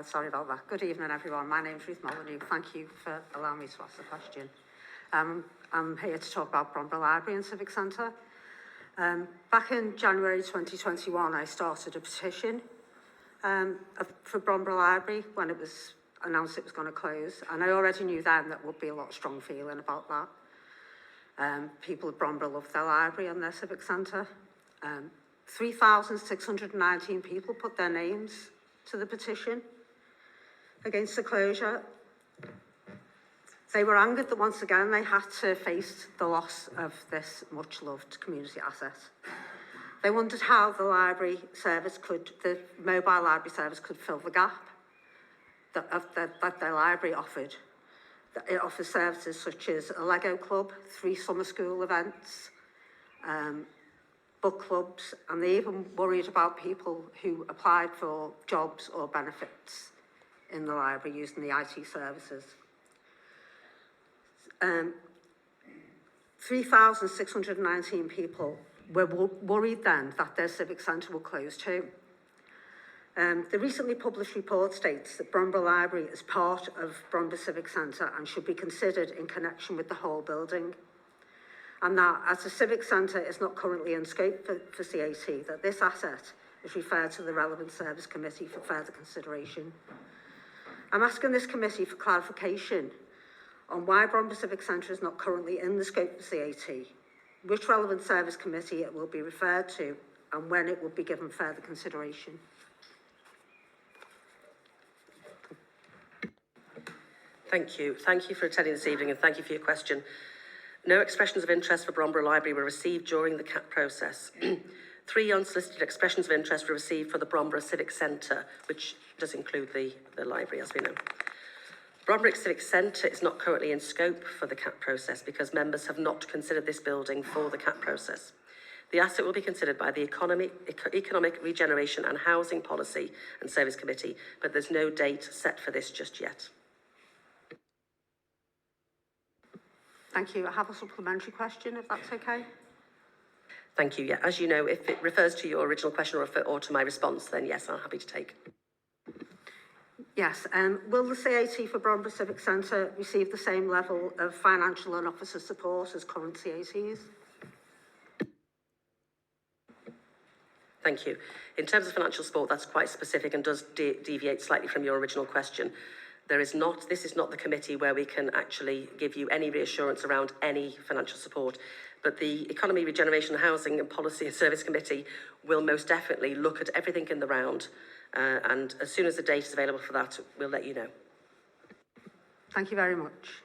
Sorry about that. Good evening, everyone. My name's Ruth Molyneux. Thank you for allowing me to ask the question. I'm here to talk about Bromborough Library and Civic Centre. Back in January 2021, I started a petition for Bromborough Library when it was announced it was going to close. And I already knew then that would be a lot of strong feeling about that. People of Bromborough love their library and their civic centre. 3,619 people put their names to the petition against the closure. They were angered that once again they had to face the loss of this much loved community asset. They wondered how the library service the mobile library service could fill the gap that their library offered. It offers services such as a Lego club, 3 summer school events, book clubs, and they even worried about people who applied for jobs or benefits in the library using the IT services. 3,619 people were worried then that their civic centre would close too. The recently published report states that Bromborough Library is part of Bromborough Civic Centre and should be considered in connection with the whole building. And that, as the Civic Centre is not currently in scope for CAT, that this asset is referred to the relevant service committee for further consideration. I'm asking this committee for clarification on why Bromborough Civic Centre is not currently in the scope of CAT, which relevant service committee it will be referred to, and when it will be given further consideration. Thank you. Thank you for attending this evening, and thank you for your question. No expressions of interest for Bromborough Library were received during the CAT process. 3 unsolicited expressions of interest were received for the Bromborough Civic Centre, which does include the library, as we know. Bromborough Civic Centre is not currently in scope for the CAT process because members have not considered this building for the CAT process. The asset will be considered by the Economic Regeneration and Housing Policy and Service Committee, but there's no date set for this just yet. Thank you. I have a supplementary question, if that's okay. Thank you. Yeah, as you know, if it refers to your original question or to my response, then yes, I'm happy to take. Yes. Will the CAT for Bromborough Civic Centre receive the same level of financial and officer support as current CATs? Thank you. In terms of financial support, that's quite specific and does deviate slightly from your original question. This is not the committee where we can actually give you any reassurance around any financial support, but the Economy, Regeneration, Housing and Policy and Service Committee will most definitely look at everything in the round, and as soon as the date is available for that, we'll let you know. Thank you very much.